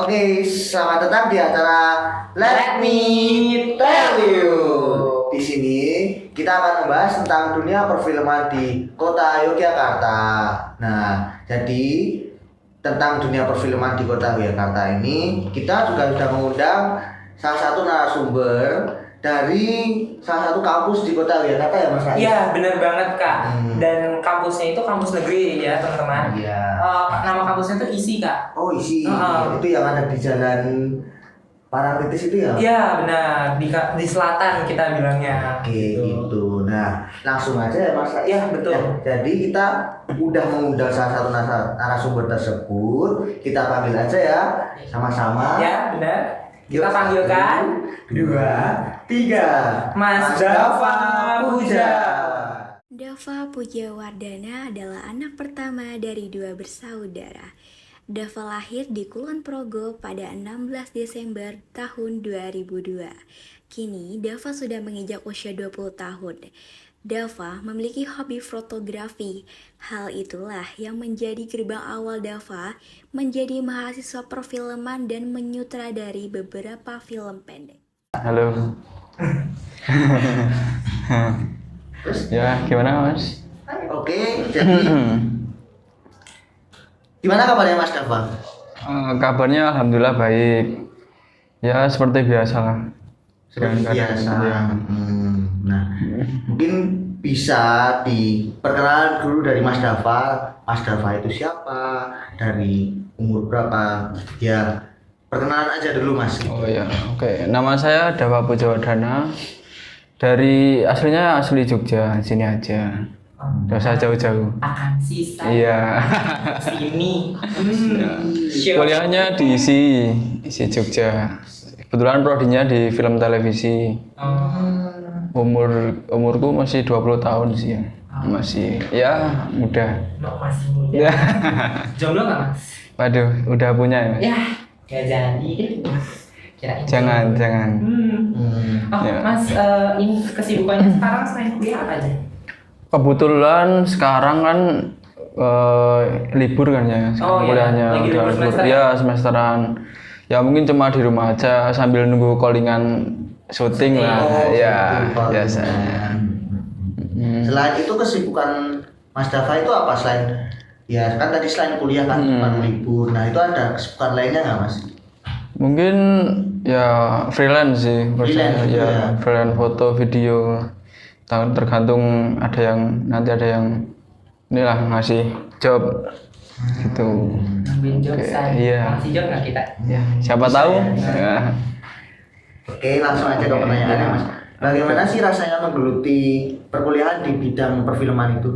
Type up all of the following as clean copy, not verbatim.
Oke, selamat datang di acara Let Me Tell You. Di sini kita akan membahas tentang dunia perfilman di kota Yogyakarta. Nah, jadi tentang dunia perfilman di kota Yogyakarta ini kita juga sudah mengundang salah satu narasumber dari salah satu kampus di kota Yogyakarta ya Mas Rais? Iya benar banget Kak. Dan kampusnya itu kampus negeri ya teman-teman. Iya. Nama kampusnya itu ISI Kak. Oh ISI, itu yang ada di Jalan Parangtritis itu ya? Iya benar, di selatan kita bilangnya. Oke gitu. Nah langsung aja ya Mas. Iya betul. Jadi kita udah mengundang salah satu narasumber tersebut. Kita panggil aja ya sama-sama. Ya benar. Kita panggilkan 2, 3 Mas Dava Puja. Dava Puja Wardana adalah anak pertama dari 2 bersaudara. Dava lahir di Kulon Progo pada 16 Desember tahun 2002. Kini Dava sudah menginjak usia 20 tahun. Dava memiliki hobi fotografi. Hal itulah yang menjadi gerbang awal Dava menjadi mahasiswa perfilman dan menyutradari beberapa film pendek. Halo. Ya, gimana Mas? Oke, jadi gimana kabarnya Mas Dava? Kabarnya alhamdulillah baik. Ya seperti biasa lah. Seperti biasa. Nah, mungkin bisa diperkenalkan dulu dari Mas Dava. Mas Dava itu siapa? Dari umur berapa? Ya, perkenalan aja dulu Mas. Oh ya, oke. Nama saya Dava Puja Wardana. Aslinya asli Jogja, sini aja. Nggak usah jauh-jauh. Akan sisa. Iya. Sini. Kuliahnya di ISI Jogja. Kebetulan prodinya di film televisi. Umurku masih 20 tahun sih ya. Masih ya muda. Masih muda. Jomblo nggak Mas? Waduh, udah punya ya? Ya, nggak jadi. Kirain Jangan. Ya. Mas, ini kesibukannya sekarang selain kuliah apa aja? Kebetulan sekarang kan libur kan ya, kuliahnya lagi udah libur semester ya semesteran. Ya mungkin cuma di rumah aja sambil nunggu callingan syuting lah, ya biasanya. Selain itu kesibukan Mas Dava itu apa selain? Ya kan tadi selain kuliah kan cuma libur. Nah itu ada kesibukan lainnya nggak Mas? Mungkin ya freelance sih, freelance foto video. Tergantung nanti ada yang inilah ngasih job gitu. Ngambil job iya. Ngasih job nggak kita? Ya, siapa tahu. Ya. Oke, langsung aja ke pertanyaannya Mas. Bagaimana sih rasanya menggeluti perkuliahan di bidang perfilman itu?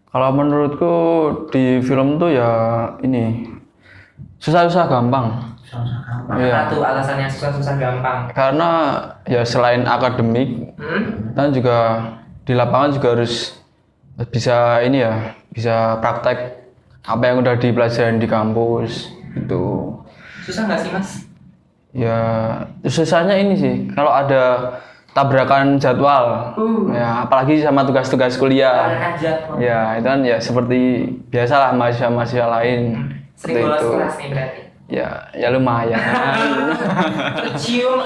Kalau menurutku di film tuh ya ini susah-susah gampang. Iya. Tuh alasannya susah gampang. Karena ya selain akademik, kita juga di lapangan juga harus bisa bisa praktek apa yang udah dipelajarin di kampus gitu. Susah nggak sih Mas? Ya susahnya ini sih kalau ada tabrakan jadwal, ya apalagi sama tugas-tugas kuliah. Ya itu kan ya seperti biasalah mahasiswa lain. Sering bolos kelas nih berarti. Ya lumayan. Tercium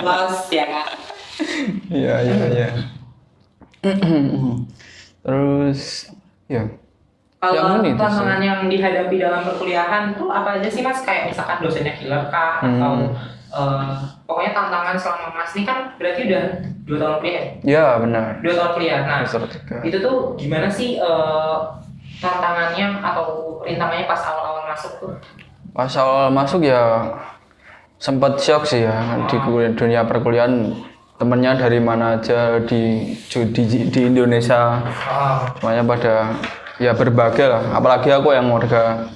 los ya Kak. Iya. Terus ya. Kalau tantangan yang dihadapi dalam perkuliahan tuh apa aja sih Mas? Kayak misalkan dosennya killer kah atau pokoknya tantangan selama Mas ini kan berarti udah 2 tahun kuliah. Ya benar. 2 tahun kuliah. Nah, itu tuh gimana sih tantangannya atau rintangannya pas awal-awal masuk tuh? Pas awal masuk ya sempat shock sih ya di dunia perkuliahan, temennya dari mana aja di Indonesia, semuanya pada ya berbagai lah. Apalagi aku yang warga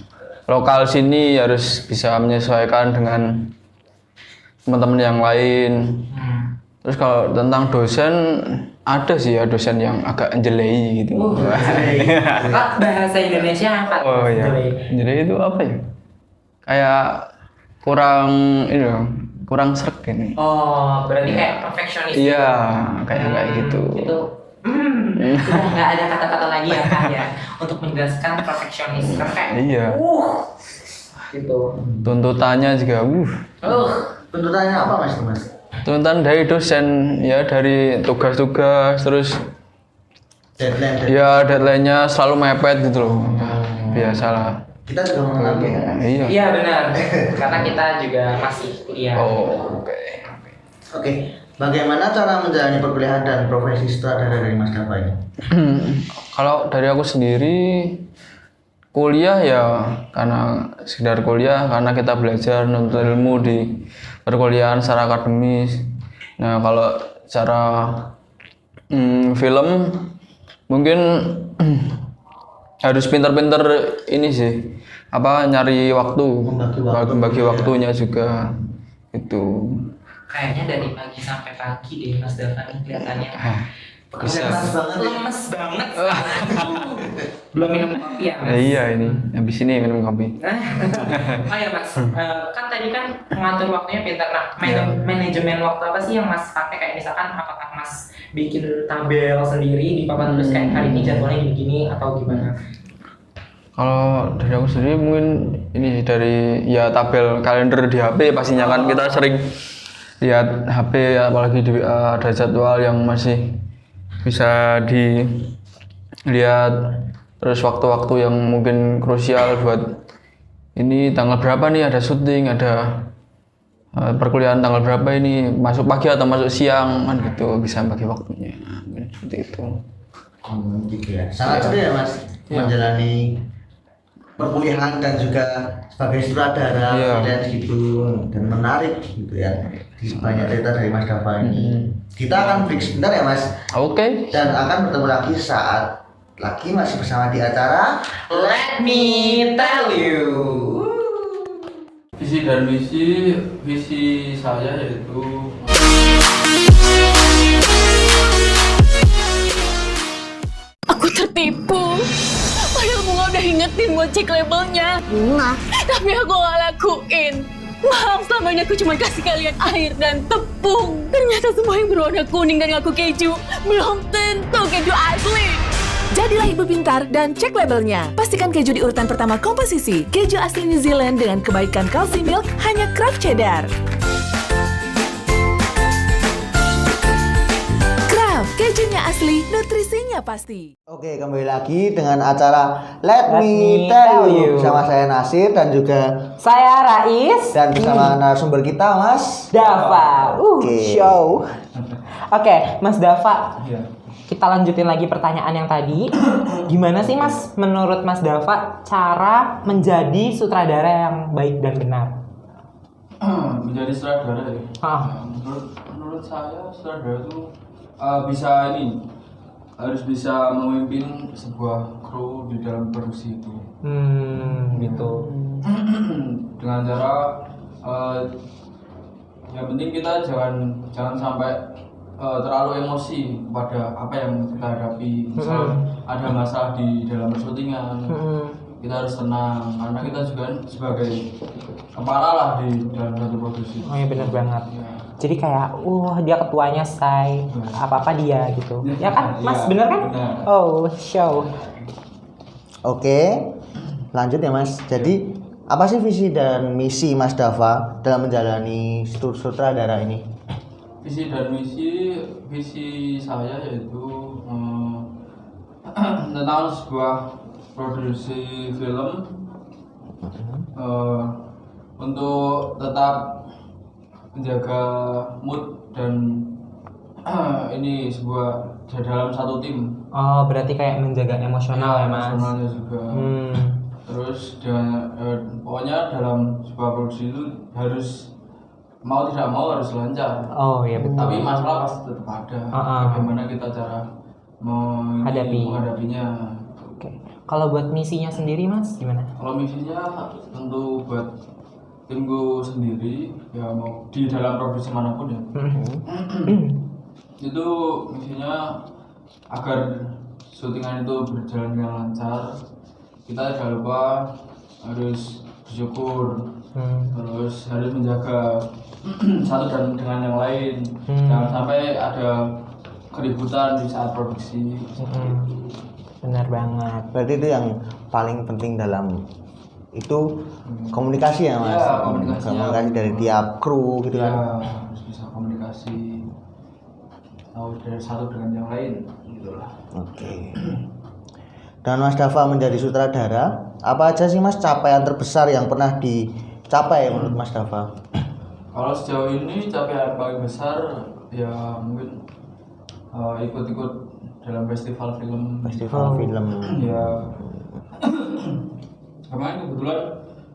lokal sini harus bisa menyesuaikan dengan teman-teman yang lain. Terus kalau tentang dosen ada sih ya dosen yang agak anjlei gitu. Bahasa Indonesia apa? Oh iya. Anjlei itu apa ya? Kayak kurang sreg ini. Oh, berarti kayak perfeksionis. Iya, kayak gitu. Itu Udah nggak ada kata-kata lagi ya kan ya untuk menjelaskan perfeksionis karena kayak Iya. gitu. Tuntutannya juga Tuntutannya apa mas? tuntutan dari dosen ya, dari tugas-tugas, terus Deadline. ya deadline-nya selalu mepet gitu loh. Biasalah. Kita juga mengalami ya. Iya. Iya benar. Karena kita juga masih kuliah. Oh, oke. Oke, bagaimana cara menjalani perkuliahan dan profesi sutradara dari Mas Dava ini? Kalau dari aku sendiri, kuliah ya karena sekedar kuliah, karena kita belajar nuntut ilmu di perkuliahan secara akademis. Nah kalau cara film mungkin harus pintar-pintar ini sih, nyari waktu, bagi waktunya juga itu. Kayaknya dari pagi sampai pagi deh Mas Dava nih kelihatannya. Bisa. Lemes banget. Belum minum kopi ya Mas? Iya ini, habis ini minum kopi. Oh ya Mas, kan tadi kan mengatur waktunya pintar. Nah, manajemen waktu apa sih yang Mas pakai? Kayak misalkan apakah Mas bikin tabel sendiri di papan tulis kayak hari ini jadwalnya gini-gini atau gimana? Kalau dari aku sendiri mungkin ini sih, dari ya tabel kalender di HP pastinya kan kita sering lihat HP, apalagi di WA ada jadwal yang masih bisa dilihat, terus waktu-waktu yang mungkin krusial buat ini tanggal berapa nih ada syuting, ada perkuliahan tanggal berapa ini, masuk pagi atau masuk siang kan gitu, bisa bagi waktunya seperti itu. Gitu ya. Sangat seru ya Mas menjalani perkuliahan dan juga sebagai sutradara freelance gitu, dan menarik gitu ya. Banyak cerita dari Mas Dava ini. Kita akan break sebentar ya Mas. Oke. Dan akan bertemu lagi saat lagi masih bersama di acara Let me tell you. Visi dan visi saya yaitu Aku tertipu. Padahal Bunga udah ingetin buat cek labelnya. Bunga. Tapi aku gak lakuin. Maaf, selama ini aku cuma kasih kalian air dan tepung. Ternyata semua yang berwarna kuning dan ngaku keju belum tentu keju asli. Jadilah ibu pintar dan cek labelnya. Pastikan keju di urutan pertama komposisi. Keju asli New Zealand dengan kebaikan calcium milk hanya Kraft Cheddar. Kraft, kejunya asli, nutrisinya pasti. Oke, kembali lagi dengan acara Let Me Tell You bersama saya Nasir dan juga Saya Rais dan bersama narasumber kita Mas Dava. Oke. Show. Oke, Mas Dava. Kita lanjutin lagi pertanyaan yang tadi. Gimana sih Mas, menurut Mas Dava, cara menjadi sutradara yang baik dan benar? menjadi sutradara ya. Menurut saya sutradara itu harus bisa memimpin sebuah kru di dalam produksi itu. Gitu. Dengan cara yang penting kita jangan sampai terlalu emosi pada apa yang kita hadapi. Misal ada masalah di dalam syutingan, kita harus tenang karena kita juga sebagai kepala lah di dalam satu produksi. Oh iya benar banget. Ya. Jadi kayak, dia ketuanya say, apa-apa dia gitu. Ya kan, Mas, Iya, bener kan? benar. Oh, show. Oke, lanjut ya Mas. Jadi apa sih visi dan misi Mas Dava dalam menjalani sutradara ini? Visi dan visi saya yaitu tentang sebuah produksi film untuk tetap menjaga mood dan ini sebuah dalam satu tim. Oh, berarti kayak menjaga emosional ya, Mas? Emosionalnya juga. Terus pokoknya dalam sebuah produksi itu harus mau tidak mau harus lancar. Oh iya betul. Tapi masalah pasti tetap ada. Bagaimana kita cara menghadapinya. Oke. Kalau buat misinya sendiri Mas gimana? Kalau misinya tentu buat timku sendiri ya, mau di dalam produksi manapun ya. Itu misinya agar syutingan itu berjalan dengan lancar. Kita jangan lupa harus bersyukur, terus harus menjaga satu dan dengan yang lain. Jangan sampai ada keributan di saat produksi. Benar banget. Berarti itu yang paling penting dalam itu komunikasi ya Mas. Iya, komunikasi dari tiap kru gitu Iya, kan. harus bisa komunikasi tahu dari satu dengan yang lain gitulah. Oke. Dan Mas Dava menjadi sutradara, apa aja sih Mas capaian terbesar yang pernah dicapai menurut Mas Dava? Kalau sejauh ini capaian paling besar ya mungkin ikut-ikut dalam festival film. Film. Ya kemarin kebetulan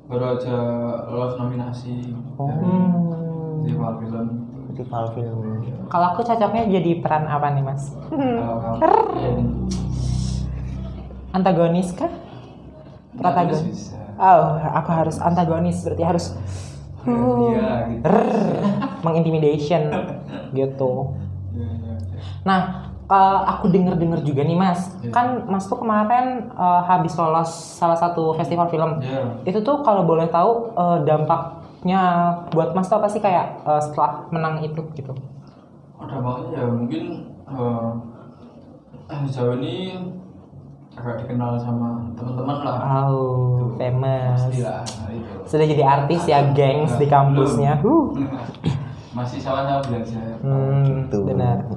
baru aja lolos nominasi Festival film. Kalau aku cocoknya jadi peran apa nih Mas? Antagonis kah? Protagonis? Bisa. Oh, aku harus antagonis, berarti harus Iya gitu. mengintimidation gitu. Nah, aku denger juga nih Mas, kan Mas tuh kemarin habis lolos salah satu festival film. Itu tuh kalau boleh tahu dampaknya buat Mas tuh apa sih kayak setelah menang itu gitu? Dampaknya ya mungkin sejauh ini agak dikenal sama teman-teman lah. Oh, famous. Pastilah, itu. Sudah jadi artis ya, gengs di kampusnya. Masih sama-sama belajar. Gitu. Benar.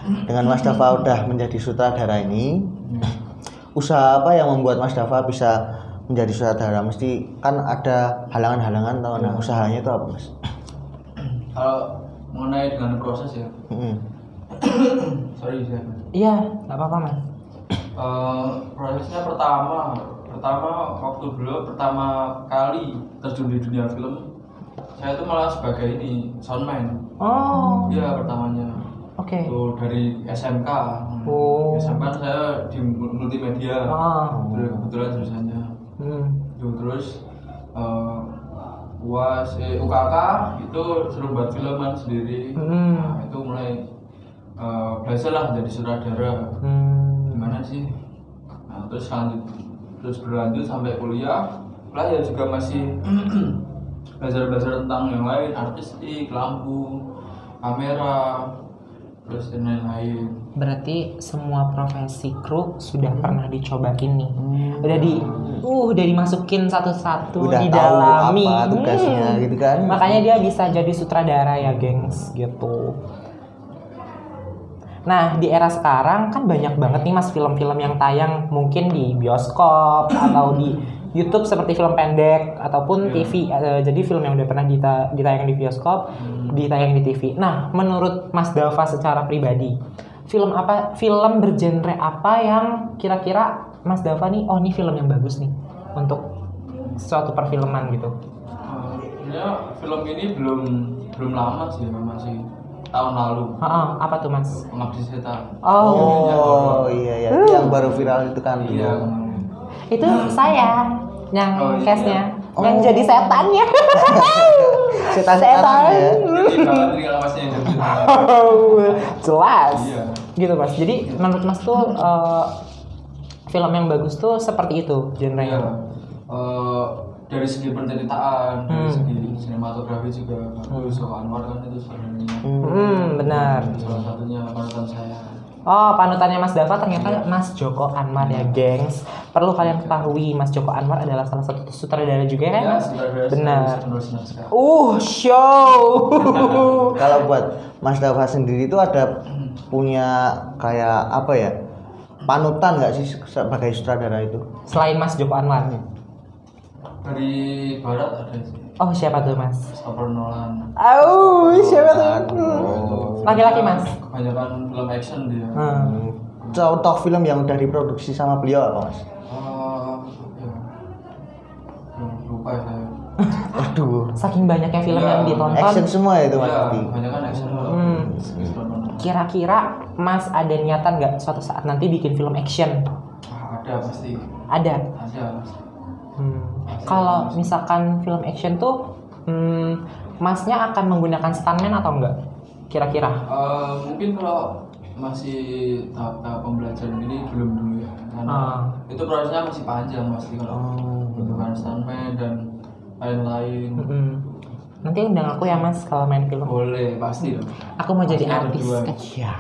Dengan Mas Dava udah menjadi sutradara ini, usaha apa yang membuat Mas Dava bisa menjadi sutradara? Mesti kan ada halangan-halangan tau. Nah, usahanya itu apa Mas? Kalau mengenai dengan proses ya. Sorry saya. Iya, nggak apa-apa Mas. Prosesnya pertama waktu dulu pertama kali terjun di dunia film, saya tuh malah sebagai ini soundman. Oh, Iya pertamanya. oke. Tuh dari SMK. Oh. SMK saya di multimedia. Terus kebetulan jurusannya. Terus UAS UKK itu suruh buat filman sendiri. Nah, itu mulai belajar lah jadi sutradara. Gimana sih? Nah, terus berlanjut sampai kuliah lah ya juga masih belajar tentang yang lain, artistik, lampu, kamera, terus dan lain-lain. Berarti semua profesi kru sudah pernah dicobain nih. Udah dimasukin satu-satu, Udah didalami. tahu apa tugasnya gitu kan. Makanya dia bisa jadi sutradara ya, gengs, gitu. Nah, di era sekarang kan banyak banget nih Mas film-film yang tayang mungkin di bioskop atau di YouTube seperti film pendek ataupun TV. Jadi film yang udah pernah ditayang di bioskop, ditayang di TV. Nah, menurut Mas Dava secara pribadi, film bergenre apa yang kira-kira Mas Dava nih, oh ini film yang bagus nih untuk suatu perfilman gitu? Ya, film ini belum lama sih, masih tahun lalu. Apa tuh Mas? Pengabdi Setan. Oh iya yang baru viral itu kan. Iya. Itu saya yang case-nya, iya. yang jadi setannya. Setan Setan. ya. Jadi banget tinggal masnya yang jadi. Jelas. Iya. Gitu Mas. Jadi menurut Mas tuh film yang bagus tuh seperti itu genrenya. Dari segi penceritaan, dari segi sinematografi juga bagus. Joko Anwar kan itu sebenarnya. Benar. Salah satunya panutan saya. Oh, panutannya Mas Dava ternyata Mas Joko Anwar ya, gengs. Perlu kalian ketahui, Mas Joko Anwar adalah salah satu sutradara juga ya, kan? Mas? Benar. Show. Kalau buat Mas Dava sendiri itu ada punya kayak apa ya? Panutan nggak sih sebagai sutradara itu? Selain Mas Joko Anwar. Dari barat ada sih. Oh, siapa tuh Mas? Christopher Nolan. Oh, siapa tuh? Laki-laki Mas. Kebanyakan film action dia. Contoh film yang udah diproduksi sama beliau apa Mas? Lupa ya saya. Aduh. Saking banyaknya film yang ditonton. Action semua itu Mas. Iya, kebanyakan action. Kira-kira Mas ada niatan nggak suatu saat nanti bikin film action? Ada pasti. Ada. Pasti. Kalau misalkan film action tuh, Masnya akan menggunakan stuntman atau enggak? Kira-kira? Mungkin kalau masih tahap pembelajaran ini belum dulu ya, karena itu prosesnya masih panjang pasti kalau membutuhkan stuntman dan lain-lain. Nanti undang aku ya Mas kalau main film. Boleh, pasti dong. Aku mau jadi Pasti artis. berdua. Iya.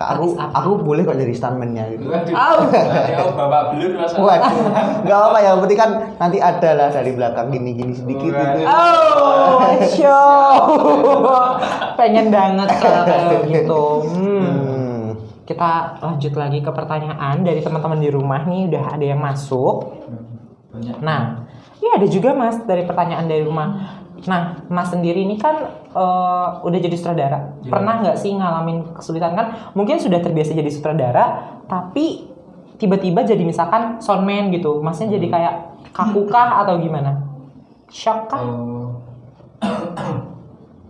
Kak, aku boleh kok jadi stuntman-nya gitu. Waduh, bapak belur Mas. Waduh, nggak apa ya, yang penting kan nanti ada lah dari belakang gini-gini sedikit gitu. Oh, show. Pengen banget kalau kayak gitu. Kita lanjut lagi ke pertanyaan dari teman-teman di rumah nih, udah ada yang masuk. Banyak. Nah, iya ada juga Mas dari pertanyaan dari rumah. Nah, Mas sendiri ini kan udah jadi sutradara. Iya. Pernah nggak sih ngalamin kesulitan kan? Mungkin sudah terbiasa jadi sutradara, tapi tiba-tiba jadi misalkan soundman gitu. Masnya jadi kayak kaku kah atau gimana? Shock kah?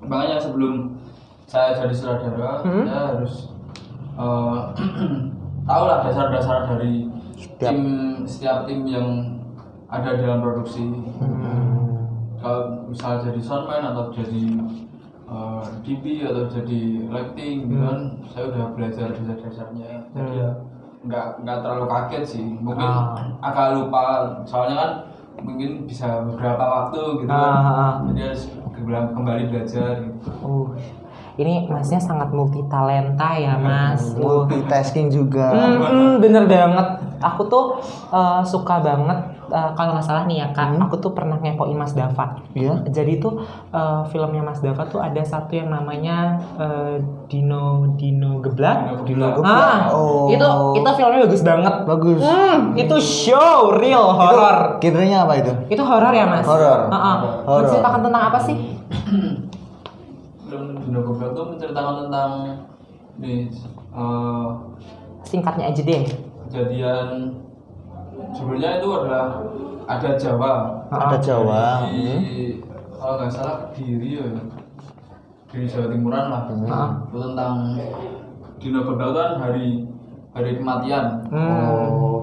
Makanya sebelum saya jadi sutradara, saya harus tahu lah dasar-dasar dari setiap tim yang ada dalam produksi. Kalau misal jadi soundman atau jadi DP atau jadi lighting gitu kan, saya udah belajar dasar-dasarnya. Jadi ya nggak terlalu kaget sih. Mungkin agak lupa, soalnya kan mungkin bisa beberapa waktu gitu kan. Jadi harus kembali belajar gitu. Ini Masnya sangat multi talenta ya Mas. Multitasking juga. Bener banget. Aku tuh suka banget kalau nggak salah nih ya Kak, aku tuh pernah ngepoin Mas Dava. Iya. Jadi tuh filmnya Mas Dava tuh ada satu yang namanya Dino Geblak. Dino Geblak. Itu filmnya bagus banget. Bagus. Itu show real horror. Genrenya apa itu? Itu horror ya Mas? Horor. Horor. Menceritakan tentang apa sih? Film Dino Geblak tuh menceritakan tentang Singkatnya aja deh. kejadian sebenarnya itu adalah ada Jawa. Ada Jawa. Kalau nggak salah Kediri ya, di Jawa Timuran lah. Itu tentang Dino Geblak kan hari kematian.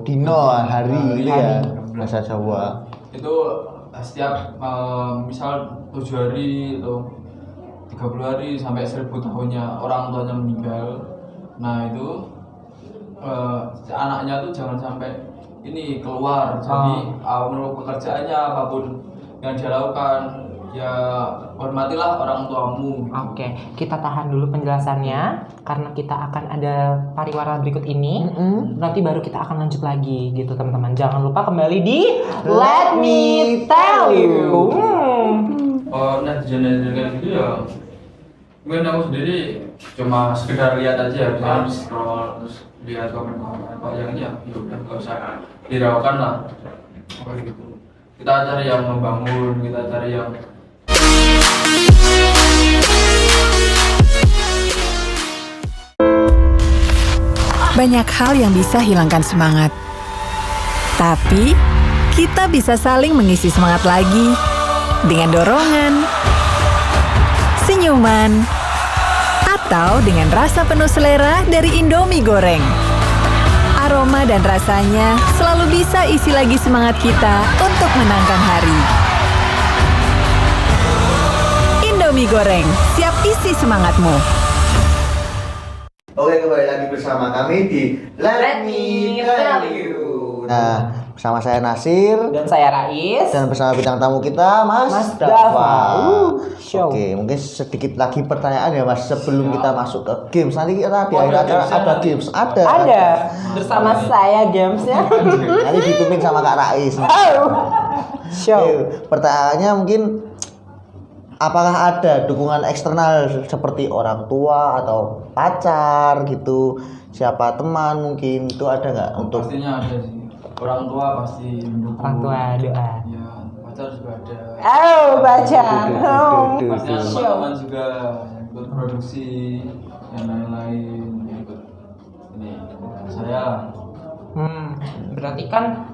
Dino hari itu ya bahasa Jawa. Itu setiap misal 7 hari atau 30 hari sampai 1000 tahunnya orang tuanya meninggal. Nah itu anaknya tuh jangan sampai ini keluar. Jadi menurut pekerjaannya apapun yang dia lakukan, ya hormatilah orang tuamu. Oke, kita tahan dulu penjelasannya karena kita akan ada pariwara berikut ini. Nanti baru kita akan lanjut lagi gitu teman-teman. Jangan lupa kembali di Let Me Tell You. Netizen kayak gitu ya, mungkin aku sendiri cuma sekedar lihat aja, misalnya scroll terus lihat komen-komen apa yang ya udah nggak usah diraukan lah. Gitu. Kita cari yang membangun, kita cari yang Banyak hal yang bisa hilangkan semangat. Tapi, kita bisa saling mengisi semangat lagi dengan dorongan, senyuman, atau dengan rasa penuh selera dari Indomie goreng. Aroma dan rasanya selalu bisa isi lagi semangat kita untuk menangkan hari. Indomie goreng, siap isi semangatmu. Oke, kembali lagi bersama kami di Let Me Tell You. Nah, bersama saya Nasir Dan saya Rais. dan bersama bintang tamu kita Mas Dava. Dava. Show. Oke, mungkin sedikit lagi pertanyaan ya Mas sebelum kita masuk ke games. Nanti kita di akhir acara ada games. Ada. Bersama saya gamesnya. Nanti dipimpin sama Kak Rais. Show. Oke, pertanyaannya mungkin apakah ada dukungan eksternal seperti orang tua atau pacar gitu, siapa teman mungkin itu ada nggak untuk? pastinya ada sih. Orang tua pasti mendukung. Orang tua doa. Ya, pacar juga ada. Pacar. Pastinya teman-teman juga yang ikut produksi dan lain-lain yang ikut ini saya. Berarti kan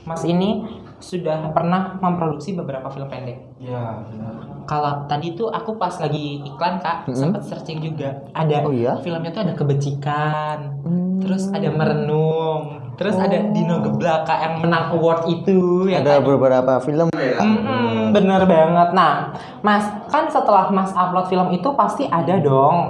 Mas ini sudah pernah memproduksi beberapa film pendek. Ya, benar. Kalau tadi tuh aku pas lagi iklan Kak, sempat searching juga. Ada Oh iya? filmnya tuh ada Kebecikan, terus ada Merenung, terus ada Dino Geblak Kak, yang menang award itu ya Ada kan? beberapa film ya. Bener banget. Nah, Mas, kan setelah Mas upload film itu pasti ada dong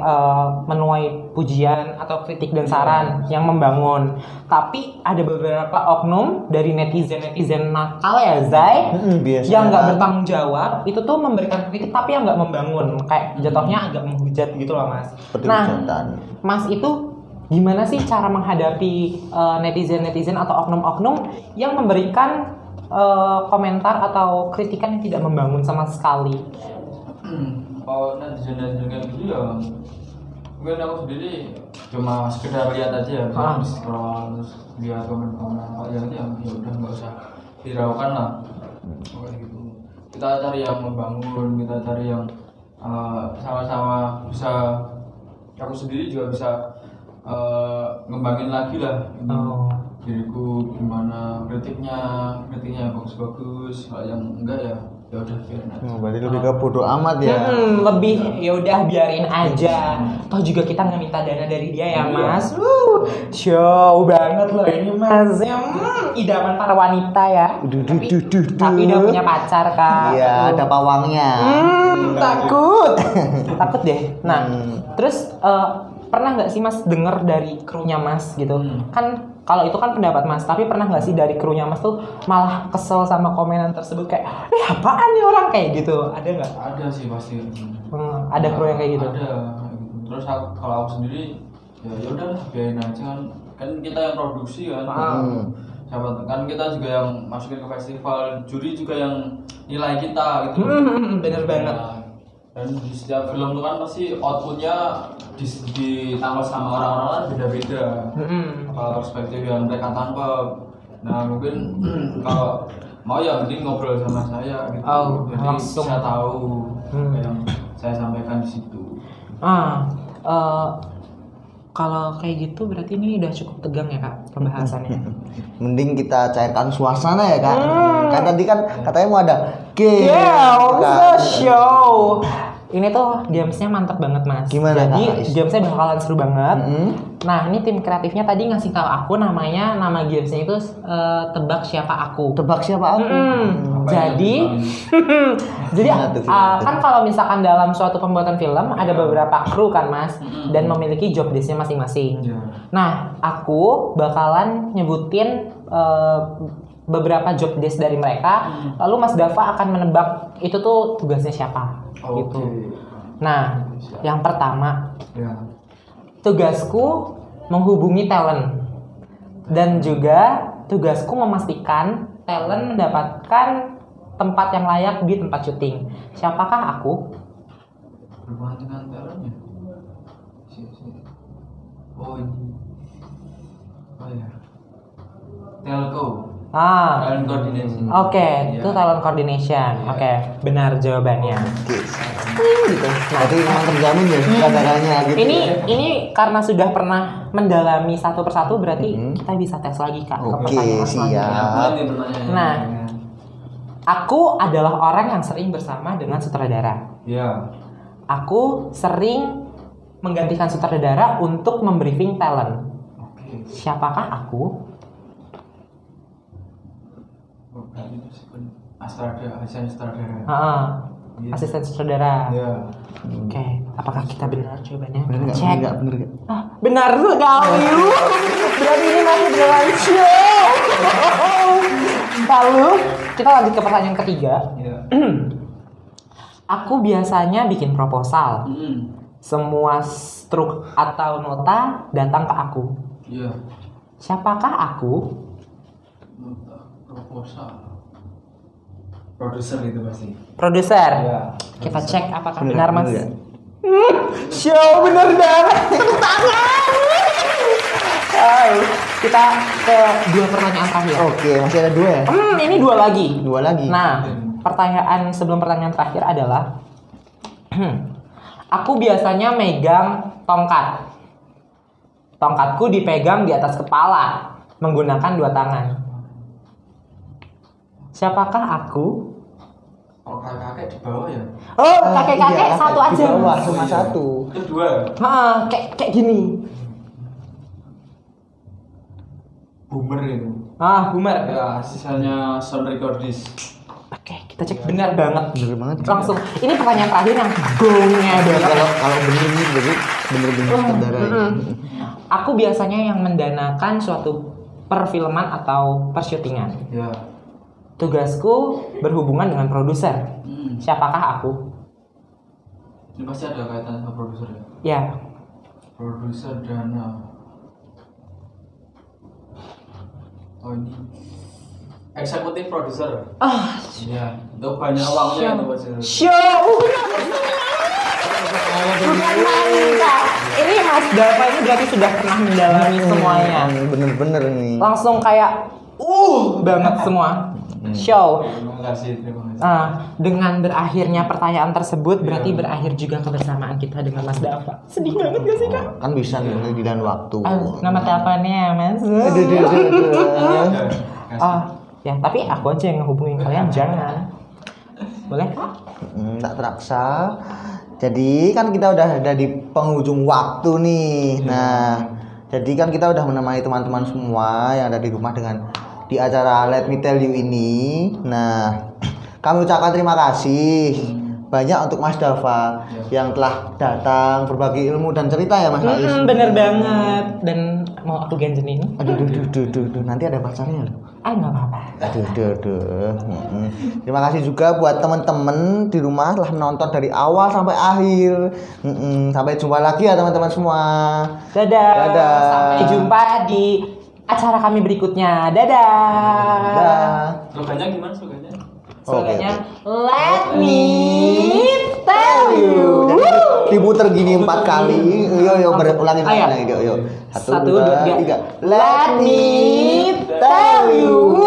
menuai pujian atau kritik dan saran yang membangun. Tapi ada beberapa oknum dari netizen nakal ya Zai, Biasanya yang nggak bertanggung jawab jawab itu tuh memberikan kritik tapi yang nggak membangun, kayak jatuhnya agak menghujat gitu loh Mas. Seperti Nah, hujatan. Mas itu gimana sih cara menghadapi netizen atau oknum-oknum yang memberikan komentar atau kritikan yang tidak membangun sama sekali? Kalau netizen kayak gitu ya mungkin aku sendiri cuma sekedar lihat aja ya, misalnya di scroll terus lihat komen-komen apa ya udah nggak usah hiraukan lah kayak gitu. Kita cari yang membangun, kita cari yang sama-sama bisa, aku sendiri juga bisa ngembangin lagi lah diriku gimana, kritiknya bagus-bagus, kalau yang enggak ya udah biarin aja. Berarti lebih ke bodo amat ya. Lebih ya udah biarin aja. Toh juga kita nggak minta dana dari dia ya Mas. Show banget loh ini Mas. Idaman para wanita ya. Tapi udah punya pacar kan. Iya, ada pawangnya. Takut deh. Nah, terus pernah nggak sih Mas denger dari krunya Mas gitu? Kan kalau itu kan pendapat Mas, tapi pernah nggak sih dari krunya Mas tuh malah kesel sama komenan tersebut kayak, apaan nih orang kayak gitu? Ada nggak? Ada sih pasti. Ada kru yang kayak gitu. Ada. Terus kalau aku sendiri ya udah biarin aja kan kita yang produksi kan. Siapa kan kita juga yang masukin ke festival, juri juga yang nilai kita gitu. Bener banget. Dan di setiap film itu kan pasti outputnya ditangkap sama orang-orang kan beda-beda. Kalau perspektif yang mereka tangkap, nah mungkin kalau mau ya mending ngobrol sama saya gitu. Jadi langsung. saya tahu apa yang saya sampaikan di situ. Kalau kayak gitu berarti ini udah cukup tegang ya Kak pembahasannya. Mending kita cairkan suasana ya Kak. Kan tadi kan katanya mau ada game. Show. Ini tuh gamesnya mantep banget Mas. Gimana, Jadi Kak? gamesnya bakalan seru banget. Nah ini tim kreatifnya tadi ngasih tahu aku nama gamesnya itu tebak siapa aku. Tebak siapa aku? Jadi Gimana tuh? kan kalau misalkan dalam suatu pembuatan film ada beberapa kru kan Mas dan memiliki job desk-nya masing-masing. Nah aku bakalan nyebutin beberapa job desk dari mereka, lalu Mas Dava akan menebak itu tuh tugasnya siapa. Gitu. Nah, yang pertama, tugasku menghubungi talent dan juga tugasku memastikan talent mendapatkan tempat yang layak di tempat syuting. Siapakah aku? Berhubungan dengan talentnya. Oh ini. Oh ya. Telco. Talent coordination. Oke, itu talent coordination. Oke, benar jawabannya. Gitu. Berarti memang terjamin ya sutradaranya gitu. Ini karena sudah pernah mendalami satu persatu berarti kita bisa tes lagi Kak. ke Oke, pertanyaan selanjutnya. siap. Nah, aku adalah orang yang sering bersama dengan sutradara. Ya. Aku sering menggantikan sutradara untuk membriefing talent. Oke. Siapakah aku? Berarti itu asisten sutradara. Asisten sutradara. Ya. Oke, apakah kita benar jawabannya? Bener nggak? Cek. Bener nggak? Benar sekali. Berarti ini masih beneran show. Lalu kita lanjut ke pertanyaan ketiga. Ya. Aku biasanya bikin proposal. Semua struk atau nota datang ke aku. Iya. Siapakah aku? Proposal. Produser itu pasti. Produser. Iya. Kita cek apakah Bener, benar Mas. bener ya? Show bener banget. Tangan. Kita ke dua pertanyaan terakhir. Oke, masih ada 2 ya? Ini 2 lagi. 2 lagi. Nah, sebelum pertanyaan terakhir adalah aku biasanya megang tongkat. Tongkatku dipegang di atas kepala menggunakan 2 tangan. Siapakah aku? Kalau kakek di bawah ya. Oh, kakek-kakek iya, satu di aja. bawah, cuma satu. Itu 2. Kayak gini. Boomer itu. Boomer. Ya, sisanya sound recordist. Oke, kita cek benar banget. Bener banget. Langsung. Ini pertanyaan terakhir yang gongnya banget. Kalau bener ini berarti bener-bener sutradara ya. Aku biasanya yang mendanakan suatu perfilman atau persyutingan. Ya. tugasku berhubungan dengan produser. Siapakah aku? Ini pasti ada kaitan sama produser ya? Ya, Produser dana. Oh ini eksekutif produser. Iya, itu banyak uangnya itu pasti. show. Bukan mantap. Ini Mas Dava ini berarti sudah pernah mendalami semuanya. Bener-bener nih. Langsung kayak banget semua. Show. Terima kasih. Dengan berakhirnya pertanyaan tersebut berarti berakhir juga kebersamaan kita dengan Mas Dava. Sedih banget gak sih Kak? Kan bisa nih di lain waktu. Nama teleponnya Mas. Ya tapi aku aja yang ngehubungin kalian, jangan. Boleh? Tak terasa. Jadi kan kita udah ada di penghujung waktu nih. Nah, jadi kan kita udah menemani teman-teman semua yang ada di rumah dengan di acara Let Me Tell You ini. Nah, kami ucapkan terima kasih banyak untuk Mas Dava yang telah datang berbagi ilmu dan cerita ya Mas Ais. Bener banget. Dan mau aku ganjenin? Aduh, nanti ada pacarnya loh. Nggak apa-apa. Aduh. Terima kasih juga buat teman-teman di rumah telah menonton dari awal sampai akhir. Sampai jumpa lagi ya teman-teman semua. Dadah. Sampai Dadah. jumpa di acara kami berikutnya. Dadah. Slogannya gimana slogannya? Slogannya Let Me Tell You. Jadi diputer gini 4 kali. Yo ulangin lagi. Yo. 1, 2, 3. Let me tell you.